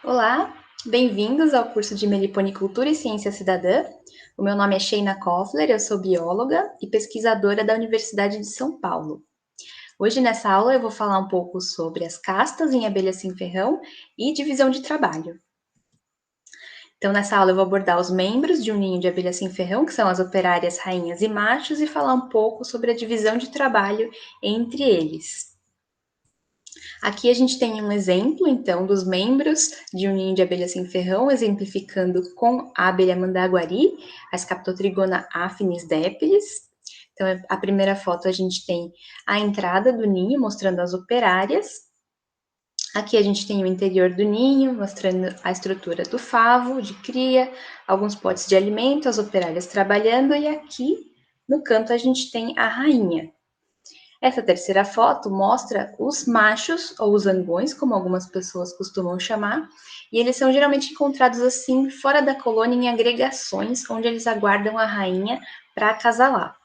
Olá, bem-vindos ao curso de Meliponicultura e Ciência Cidadã. O meu nome é Sheina Koffler, eu sou bióloga e pesquisadora da Universidade de São Paulo. Hoje, nessa aula, eu vou falar um pouco sobre as castas em abelha sem-ferrão e divisão de trabalho. Então, nessa aula, eu vou abordar os membros de um ninho de abelha sem-ferrão, que são as operárias, rainhas e machos, e falar um pouco sobre a divisão de trabalho entre eles. Aqui a gente tem um exemplo, então, dos membros de um ninho de abelha sem ferrão, exemplificando com a abelha mandaguari, a Scaptotrigona affinis depilis. Então, a primeira foto a gente tem a entrada do ninho, mostrando as operárias. Aqui a gente tem o interior do ninho, mostrando a estrutura do favo, de cria, alguns potes de alimento, as operárias trabalhando, e aqui no canto a gente tem a rainha. Essa terceira foto mostra os machos, ou os zangões, como algumas pessoas costumam chamar, e eles são geralmente encontrados assim, fora da colônia, em agregações, onde eles aguardam a rainha para acasalar.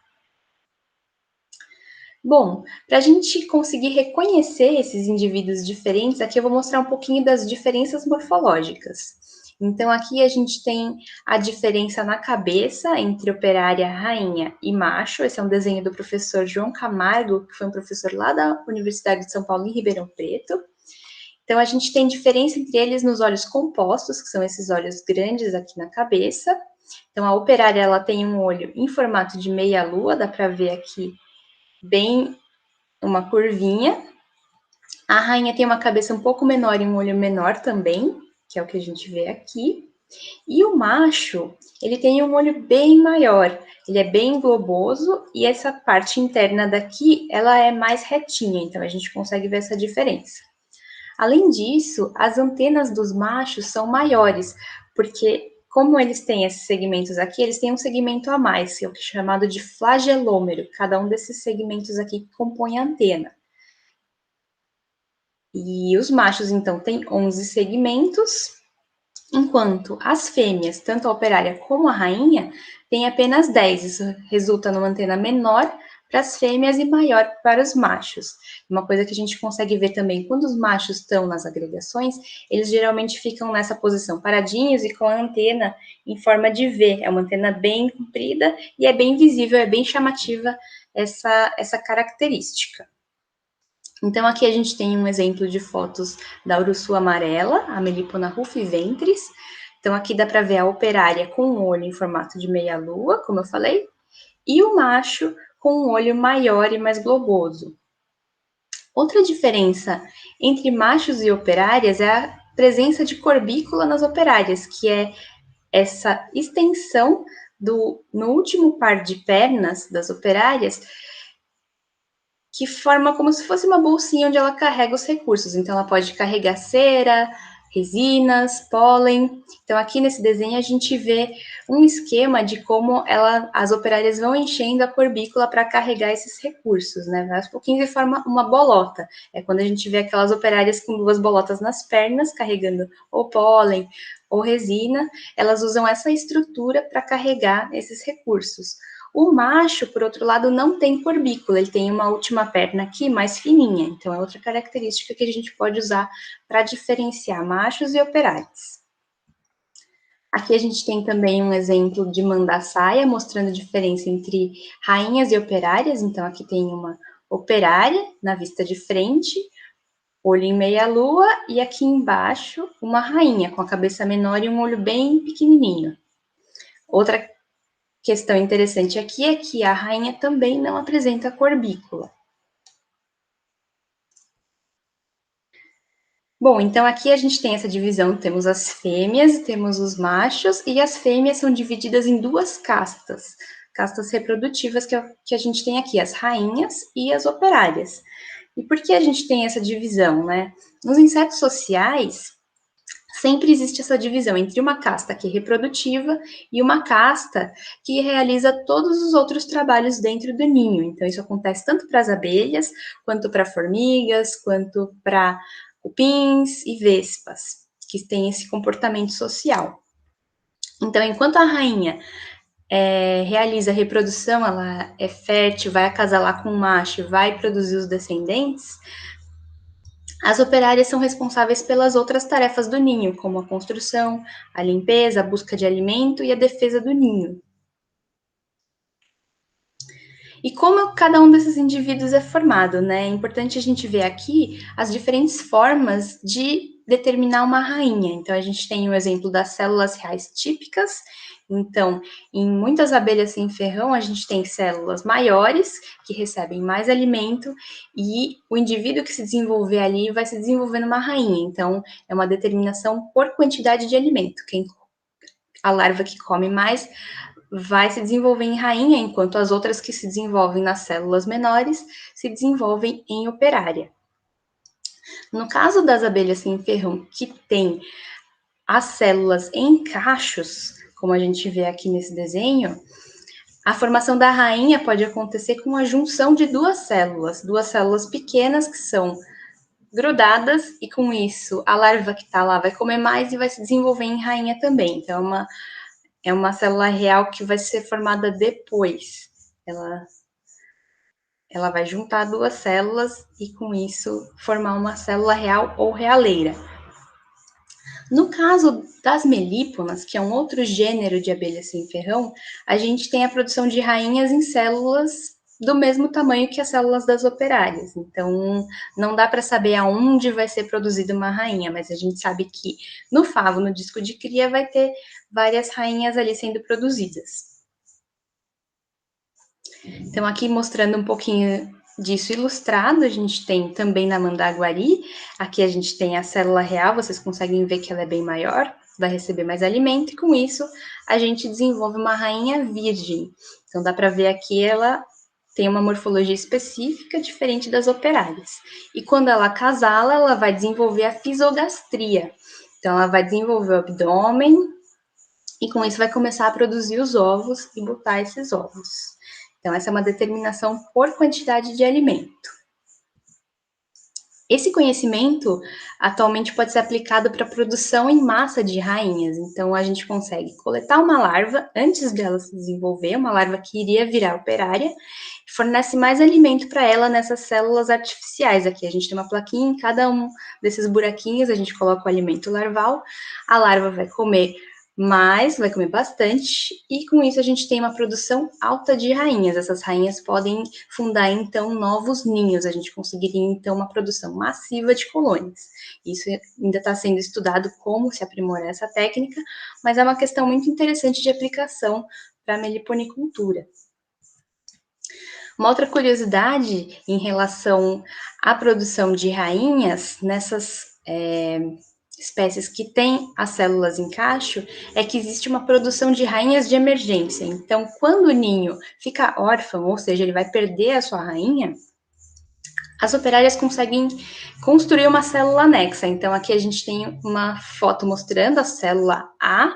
Bom, para a gente conseguir reconhecer esses indivíduos diferentes, aqui eu vou mostrar um pouquinho das diferenças morfológicas. Então, aqui a gente tem a diferença na cabeça entre operária, rainha e macho. Esse é um desenho do professor João Camargo, que foi um professor lá da Universidade de São Paulo, em Ribeirão Preto. Então, a gente tem diferença entre eles nos olhos compostos, que são esses olhos grandes aqui na cabeça. Então, a operária ela tem um olho em formato de meia-lua, dá para ver aqui bem uma curvinha. A rainha tem uma cabeça um pouco menor e um olho menor também, que é o que a gente vê aqui. E o macho, ele tem um olho bem maior, ele é bem globoso e essa parte interna daqui, ela é mais retinha, então a gente consegue ver essa diferença. Além disso, as antenas dos machos são maiores, porque como eles têm esses segmentos aqui, eles têm um segmento a mais, que é o que é chamado de flagelômero. Cada um desses segmentos aqui compõe a antena. E os machos, então, têm 11 segmentos, enquanto as fêmeas, tanto a operária como a rainha, têm apenas 10. Isso resulta numa antena menor para as fêmeas e maior para os machos. Uma coisa que a gente consegue ver também, quando os machos estão nas agregações, eles geralmente ficam nessa posição paradinhos e com a antena em forma de V. É uma antena bem comprida e é bem visível, é bem chamativa essa característica. Então, aqui a gente tem um exemplo de fotos da urussu amarela, a Melipona rufiventris. Então, aqui dá para ver a operária com um olho em formato de meia-lua, como eu falei, e o macho com um olho maior e mais globoso. Outra diferença entre machos e operárias é a presença de corbícula nas operárias, que é essa extensão no último par de pernas das operárias, que forma como se fosse uma bolsinha onde ela carrega os recursos. Então, ela pode carregar cera, resinas, pólen. Então, aqui nesse desenho, a gente vê um esquema de como as operárias vão enchendo a corbícula para carregar esses recursos, né? Vai aos pouquinhos e forma uma bolota. É quando a gente vê aquelas operárias com duas bolotas nas pernas, carregando ou pólen ou resina, elas usam essa estrutura para carregar esses recursos. O macho, por outro lado, não tem corbícula, ele tem uma última perna aqui mais fininha, então é outra característica que a gente pode usar para diferenciar machos e operários. Aqui a gente tem também um exemplo de mandaçaia, mostrando a diferença entre rainhas e operárias. Então, aqui tem uma operária na vista de frente, olho em meia-lua, e aqui embaixo uma rainha com a cabeça menor e um olho bem pequenininho. Outra questão interessante aqui é que a rainha também não apresenta corbícula. Bom, então aqui a gente tem essa divisão, temos as fêmeas, temos os machos, e as fêmeas são divididas em duas castas reprodutivas que a gente tem aqui, as rainhas e as operárias. E por que a gente tem essa divisão, né? Nos insetos sociais, sempre existe essa divisão entre uma casta que é reprodutiva e uma casta que realiza todos os outros trabalhos dentro do ninho. Então, isso acontece tanto para as abelhas, quanto para formigas, quanto para cupins e vespas, que têm esse comportamento social. Então, enquanto a rainha realiza a reprodução, ela é fértil, vai acasalar com o macho, vai produzir os descendentes, As operárias são responsáveis pelas outras tarefas do ninho, como a construção, a limpeza, a busca de alimento e a defesa do ninho. E como cada um desses indivíduos é formado, né? É importante a gente ver aqui as diferentes formas de determinar uma rainha. Então, a gente tem o exemplo das células reais típicas. Então, em muitas abelhas sem ferrão, a gente tem células maiores, que recebem mais alimento, e o indivíduo que se desenvolver ali vai se desenvolver numa rainha. Então, é uma determinação por quantidade de alimento. A larva que come mais vai se desenvolver em rainha, enquanto as outras que se desenvolvem nas células menores se desenvolvem em operária. No caso das abelhas sem ferrão, que tem as células em cachos, como a gente vê aqui nesse desenho, a formação da rainha pode acontecer com a junção de duas células pequenas que são grudadas, e com isso a larva que está lá vai comer mais e vai se desenvolver em rainha também. Então, é uma célula real que vai ser formada depois. Ela vai juntar duas células e, com isso, formar uma célula real ou realeira. No caso das melíponas, que é um outro gênero de abelhas sem ferrão, a gente tem a produção de rainhas em células do mesmo tamanho que as células das operárias. Então, não dá para saber aonde vai ser produzida uma rainha, mas a gente sabe que no favo, no disco de cria, vai ter várias rainhas ali sendo produzidas. Então, aqui mostrando um pouquinho disso ilustrado, a gente tem também na mandaguari, aqui a gente tem a célula real, vocês conseguem ver que ela é bem maior, vai receber mais alimento, e com isso a gente desenvolve uma rainha virgem. Então, dá para ver aqui ela tem uma morfologia específica diferente das operárias. E quando ela acasala, ela vai desenvolver a fisogastria. Então, ela vai desenvolver o abdômen, e com isso vai começar a produzir os ovos e botar esses ovos. Então, essa é uma determinação por quantidade de alimento. Esse conhecimento atualmente pode ser aplicado para a produção em massa de rainhas. Então, a gente consegue coletar uma larva antes dela se desenvolver, uma larva que iria virar operária, e fornece mais alimento para ela nessas células artificiais. Aqui a gente tem uma plaquinha, em cada um desses buraquinhos a gente coloca o alimento larval, a larva vai comer mais, vai comer bastante, e com isso a gente tem uma produção alta de rainhas. Essas rainhas podem fundar, então, novos ninhos. A gente conseguiria, então, uma produção massiva de colônias. Isso ainda está sendo estudado como se aprimorar essa técnica, mas é uma questão muito interessante de aplicação para a meliponicultura. Uma outra curiosidade em relação à produção de rainhas nessas espécies que têm as células em cacho é que existe uma produção de rainhas de emergência. Então, quando o ninho fica órfão, ou seja, ele vai perder a sua rainha, as operárias conseguem construir uma célula anexa. Então, aqui a gente tem uma foto mostrando a célula A,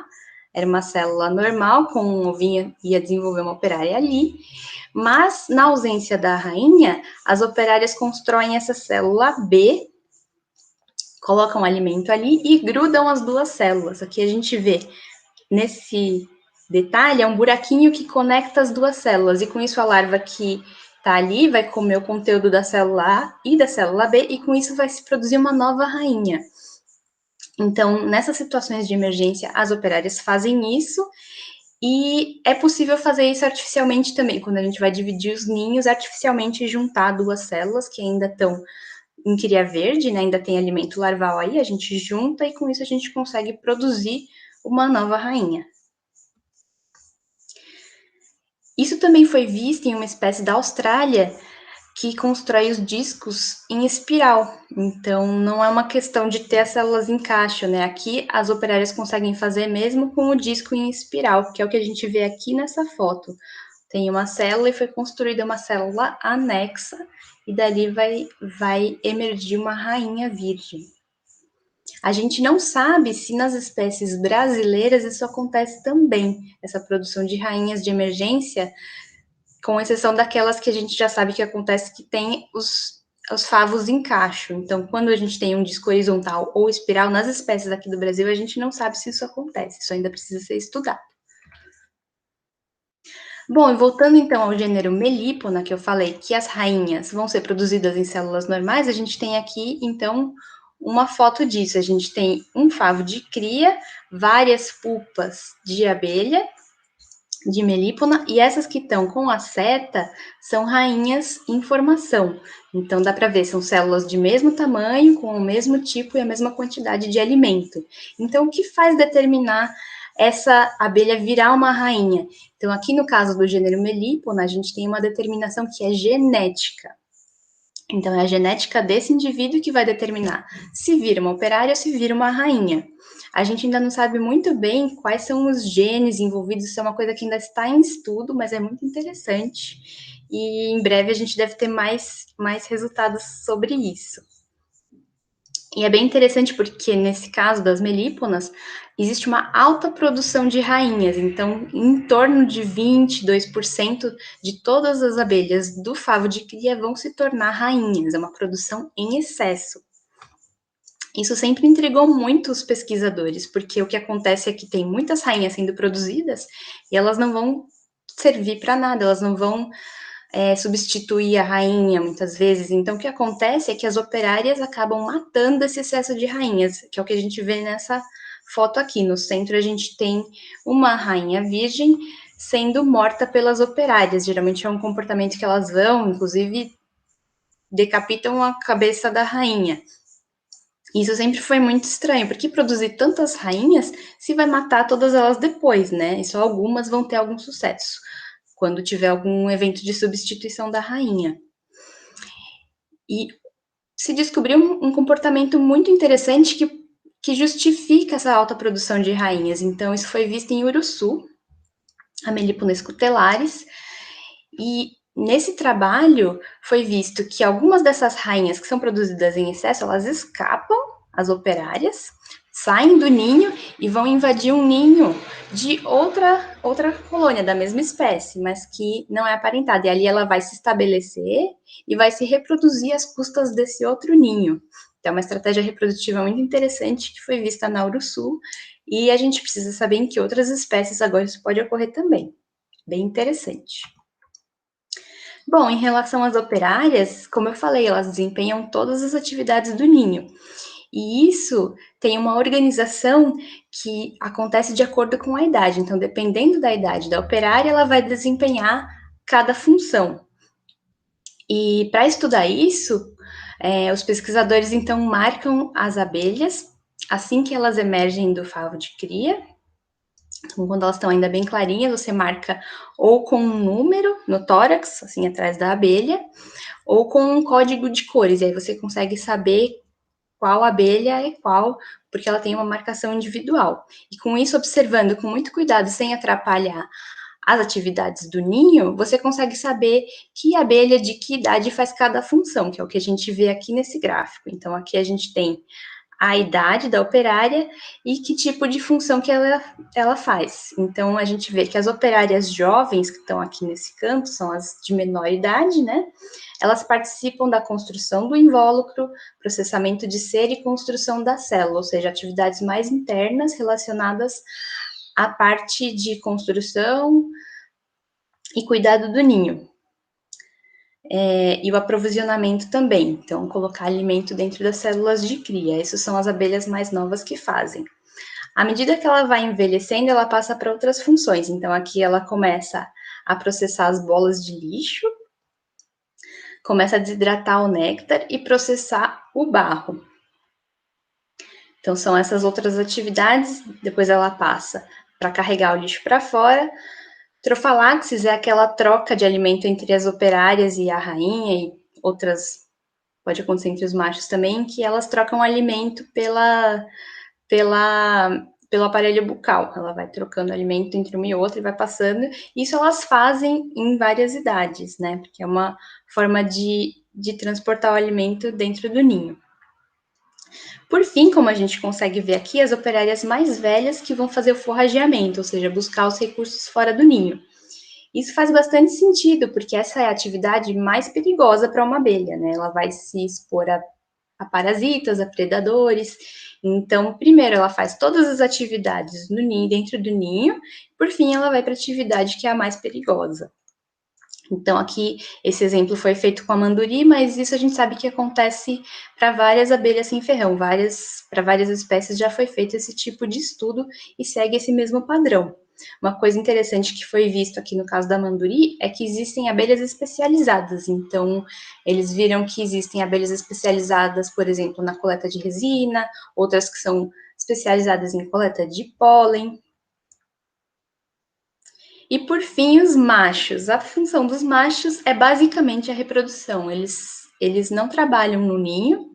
era uma célula normal, com um ovinho, ia desenvolver uma operária ali, mas na ausência da rainha, as operárias constroem essa célula B, colocam alimento ali e grudam as duas células. Aqui a gente vê, nesse detalhe, é um buraquinho que conecta as duas células, e com isso a larva que está ali vai comer o conteúdo da célula A e da célula B, e com isso vai se produzir uma nova rainha. Então, nessas situações de emergência, as operárias fazem isso, e é possível fazer isso artificialmente também, quando a gente vai dividir os ninhos artificialmente e juntar duas células que ainda estão em cria verde, né, ainda tem alimento larval aí, a gente junta e com isso a gente consegue produzir uma nova rainha. Isso também foi visto em uma espécie da Austrália que constrói os discos em espiral. Então, não é uma questão de ter as células em cacho, né? Aqui as operárias conseguem fazer mesmo com o disco em espiral, que é o que a gente vê aqui nessa foto. Tem uma célula e foi construída uma célula anexa, e dali vai emergir uma rainha virgem. A gente não sabe se nas espécies brasileiras isso acontece também, essa produção de rainhas de emergência, com exceção daquelas que a gente já sabe que acontece, que tem os favos em cacho. Então, quando a gente tem um disco horizontal ou espiral, nas espécies aqui do Brasil, a gente não sabe se isso acontece, isso ainda precisa ser estudado. Bom, e voltando então ao gênero Melipona, que eu falei que as rainhas vão ser produzidas em células normais, a gente tem aqui, então, uma foto disso. A gente tem um favo de cria, várias pupas de abelha, de Melipona, e essas que estão com a seta são rainhas em formação. Então, dá para ver, são células de mesmo tamanho, com o mesmo tipo e a mesma quantidade de alimento. Então, o que faz determinar essa abelha virar uma rainha? Então, aqui no caso do gênero Melipona, a gente tem uma determinação que é genética. Então, é a genética desse indivíduo que vai determinar se vira uma operária ou se vira uma rainha. A gente ainda não sabe muito bem quais são os genes envolvidos, isso é uma coisa que ainda está em estudo, mas é muito interessante. E em breve a gente deve ter mais resultados sobre isso. E é bem interessante porque, nesse caso das melíponas, existe uma alta produção de rainhas. Então, em torno de 22% de todas as abelhas do favo de cria vão se tornar rainhas. É uma produção em excesso. Isso sempre intrigou muito os pesquisadores, porque o que acontece é que tem muitas rainhas sendo produzidas e elas não vão servir para nada, elas não vão substituir a rainha muitas vezes. Então, o que acontece é que as operárias acabam matando esse excesso de rainhas, que é o que a gente vê nessa foto aqui. No centro, a gente tem uma rainha virgem sendo morta pelas operárias. Geralmente é um comportamento que elas vão, inclusive, decapitam a cabeça da rainha. Isso sempre foi muito estranho, porque produzir tantas rainhas se vai matar todas elas depois, né? E só algumas vão ter algum sucesso, quando tiver algum evento de substituição da rainha. E se descobriu um comportamento muito interessante que justifica essa alta produção de rainhas. Então, isso foi visto em Uruçu, a Melipona scutellariis, e nesse trabalho foi visto que algumas dessas rainhas que são produzidas em excesso, elas escapam, as operárias, saem do ninho e vão invadir um ninho de outra colônia da mesma espécie, mas que não é aparentada. E ali ela vai se estabelecer e vai se reproduzir às custas desse outro ninho. Então, é uma estratégia reprodutiva muito interessante que foi vista na Uruçu, e a gente precisa saber em que outras espécies agora isso pode ocorrer também. Bem interessante. Bom, em relação às operárias, como eu falei, elas desempenham todas as atividades do ninho. E isso tem uma organização que acontece de acordo com a idade. Então, dependendo da idade da operária, ela vai desempenhar cada função. E para estudar isso, os pesquisadores então marcam as abelhas assim que elas emergem do favo de cria. Então, quando elas estão ainda bem clarinhas, você marca ou com um número no tórax, assim, atrás da abelha, ou com um código de cores. E aí você consegue saber qual abelha é qual, porque ela tem uma marcação individual. E com isso, observando com muito cuidado, sem atrapalhar as atividades do ninho, você consegue saber que abelha de que idade faz cada função, que é o que a gente vê aqui nesse gráfico. Então, aqui a gente tem a idade da operária e que tipo de função que ela faz. Então, a gente vê que as operárias jovens que estão aqui nesse canto, são as de menor idade, né? Elas participam da construção do invólucro, processamento de cera e construção da célula, ou seja, atividades mais internas relacionadas à parte de construção e cuidado do ninho. E o aprovisionamento também, então colocar alimento dentro das células de cria. Essas são as abelhas mais novas que fazem. À medida que ela vai envelhecendo, ela passa para outras funções. Então aqui ela começa a processar as bolas de lixo, começa a desidratar o néctar e processar o barro. Então são essas outras atividades. Depois ela passa para carregar o lixo para fora. Trofalaxis é aquela troca de alimento entre as operárias e a rainha, e outras, pode acontecer entre os machos também, que elas trocam alimento pelo aparelho bucal. Ela vai trocando alimento entre uma e outra e vai passando. Isso elas fazem em várias idades, né? Porque é uma forma de transportar o alimento dentro do ninho. Por fim, como a gente consegue ver aqui, as operárias mais velhas que vão fazer o forrageamento, ou seja, buscar os recursos fora do ninho. Isso faz bastante sentido, porque essa é a atividade mais perigosa para uma abelha, né? Ela vai se expor a a parasitas, a predadores. Então, primeiro ela faz todas as atividades no ninho, dentro do ninho, por fim ela vai para a atividade que é a mais perigosa. Então, aqui, esse exemplo foi feito com a manduri, mas isso a gente sabe que acontece para várias abelhas sem ferrão, para várias espécies já foi feito esse tipo de estudo e segue esse mesmo padrão. Uma coisa interessante que foi visto aqui no caso da manduri é que existem abelhas especializadas. Então, eles viram que existem abelhas especializadas, por exemplo, na coleta de resina, outras que são especializadas em coleta de pólen. E por fim, os machos. A função dos machos é basicamente a reprodução. Eles não trabalham no ninho,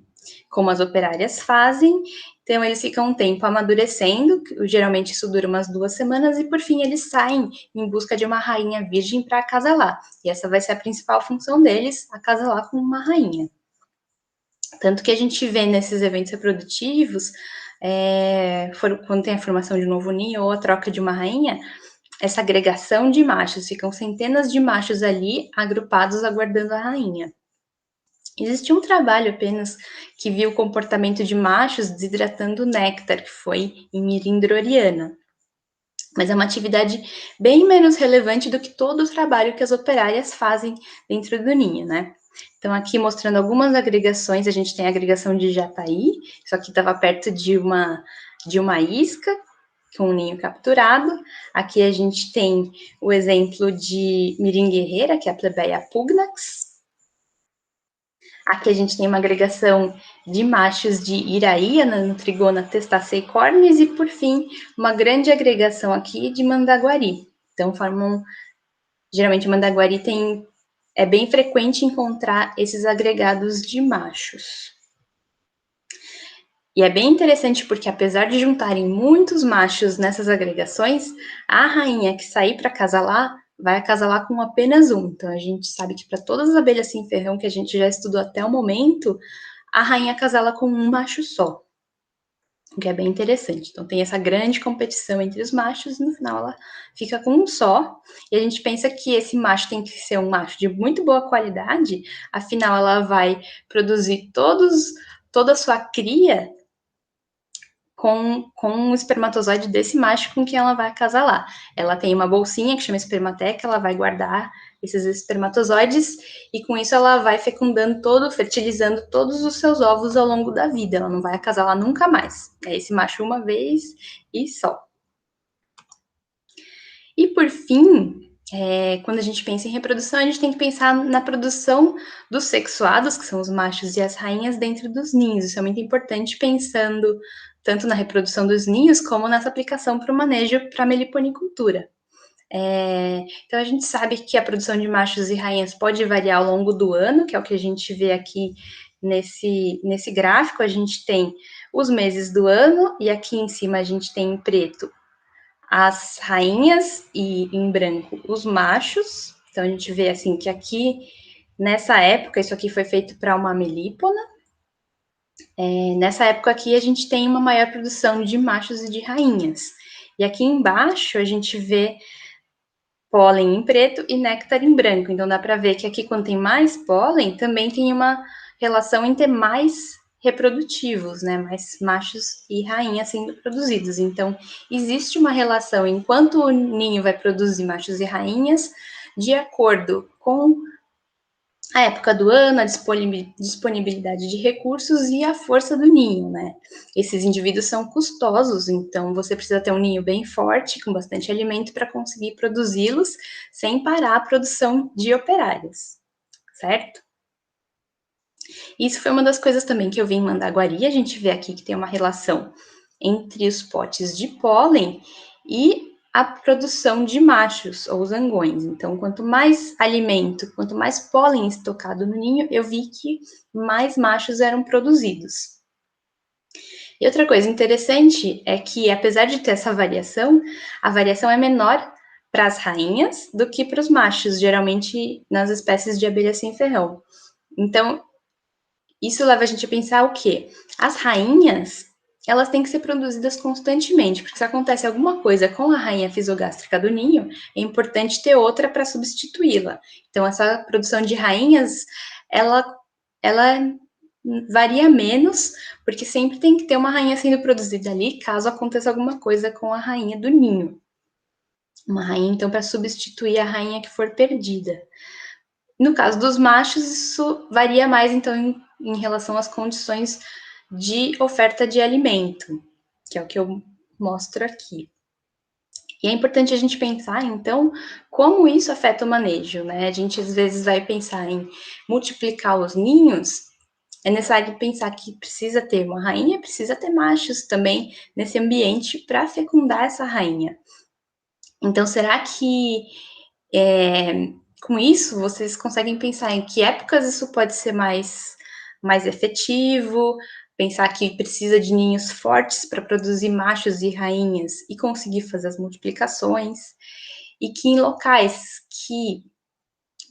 como as operárias fazem, então eles ficam um tempo amadurecendo, geralmente isso dura umas 2 semanas, e por fim eles saem em busca de uma rainha virgem para acasalar. E essa vai ser a principal função deles, acasalar com uma rainha. Tanto que a gente vê nesses eventos reprodutivos, quando tem a formação de um novo ninho ou a troca de uma rainha, essa agregação de machos, ficam centenas de machos ali agrupados aguardando a rainha. Existe um trabalho apenas que viu o comportamento de machos desidratando o néctar, que foi em Mirindroriana. Mas é uma atividade bem menos relevante do que todo o trabalho que as operárias fazem dentro do ninho, né? Então, aqui mostrando algumas agregações, a gente tem a agregação de jataí, isso aqui estava perto de uma isca, com um ninho capturado. Aqui a gente tem o exemplo de mirim guerreira, que é a Plebeia pugnax. Aqui a gente tem uma agregação de machos de iraía, no Trigona testaceicornis, e por fim, uma grande agregação aqui de mandaguari. Então, geralmente mandaguari é bem frequente encontrar esses agregados de machos. E é bem interessante porque, apesar de juntarem muitos machos nessas agregações, a rainha que sair para acasalar vai acasalar com apenas um. Então, a gente sabe que para todas as abelhas sem ferrão que a gente já estudou até o momento, a rainha acasala com um macho só, o que é bem interessante. Então, tem essa grande competição entre os machos e no final ela fica com um só. E a gente pensa que esse macho tem que ser um macho de muito boa qualidade, afinal, ela vai produzir toda a sua cria com o espermatozoide desse macho com quem ela vai acasalar. Ela tem uma bolsinha que chama espermateca, ela vai guardar esses espermatozoides e com isso ela vai fertilizando todos os seus ovos ao longo da vida. Ela não vai acasalar nunca mais. É esse macho uma vez e só. E por fim, quando a gente pensa em reprodução, a gente tem que pensar na produção dos sexuados, que são os machos e as rainhas, dentro dos ninhos. Isso é muito importante, pensando tanto na reprodução dos ninhos, como nessa aplicação para o manejo para a meliponicultura. Então, a gente sabe que a produção de machos e rainhas pode variar ao longo do ano, que é o que a gente vê aqui nesse gráfico. A gente tem os meses do ano, e aqui em cima a gente tem em preto as rainhas e em branco os machos. Então, a gente vê assim que aqui, nessa época, isso aqui foi feito para uma melípona. Nessa época aqui, a gente tem uma maior produção de machos e de rainhas. E aqui embaixo, a gente vê pólen em preto e néctar em branco. Então, dá para ver que aqui, quando tem mais pólen, também tem uma relação entre mais reprodutivos, né? Mais machos e rainhas sendo produzidos. Então, existe uma relação enquanto o ninho vai produzir machos e rainhas, de acordo com a época do ano, a disponibilidade de recursos e a força do ninho, né? Esses indivíduos são custosos, então você precisa ter um ninho bem forte, com bastante alimento, para conseguir produzi-los sem parar a produção de operários, certo? Isso foi uma das coisas também que eu vi em Mandaguari. A gente vê aqui que tem uma relação entre os potes de pólen e a produção de machos ou zangões. Então, quanto mais alimento, quanto mais pólen estocado no ninho, eu vi que mais machos eram produzidos. E outra coisa interessante é que, apesar de ter essa variação, a variação é menor para as rainhas do que para os machos, geralmente nas espécies de abelha sem ferrão. Então, isso leva a gente a pensar o quê? As rainhas, elas têm que ser produzidas constantemente, porque se acontece alguma coisa com a rainha fisogástrica do ninho, é importante ter outra para substituí-la. Então, essa produção de rainhas, ela varia menos, porque sempre tem que ter uma rainha sendo produzida ali, caso aconteça alguma coisa com a rainha do ninho. Uma rainha, então, para substituir a rainha que for perdida. No caso dos machos, isso varia mais, então, em relação às condições de oferta de alimento, que é o que eu mostro aqui. E é importante a gente pensar, então, como isso afeta o manejo, né? A gente às vezes vai pensar em multiplicar os ninhos, é necessário pensar que precisa ter uma rainha, precisa ter machos também nesse ambiente para fecundar essa rainha. Então, será que com isso vocês conseguem pensar em que épocas isso pode ser mais efetivo? Pensar que precisa de ninhos fortes para produzir machos e rainhas e conseguir fazer as multiplicações, e que em locais que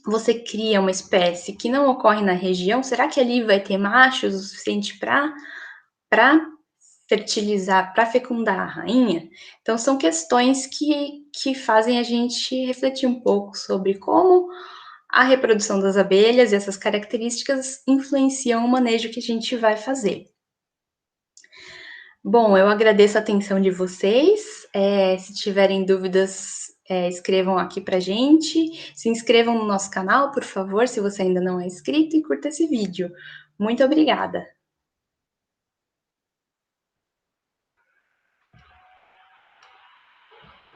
você cria uma espécie que não ocorre na região, será que ali vai ter machos o suficiente para fertilizar, para fecundar a rainha? Então, são questões que fazem a gente refletir um pouco sobre como a reprodução das abelhas e essas características influenciam o manejo que a gente vai fazer. Bom, eu agradeço a atenção de vocês. Se tiverem dúvidas, escrevam aqui para gente. Se inscrevam no nosso canal, por favor, se você ainda não é inscrito, e curta esse vídeo. Muito obrigada!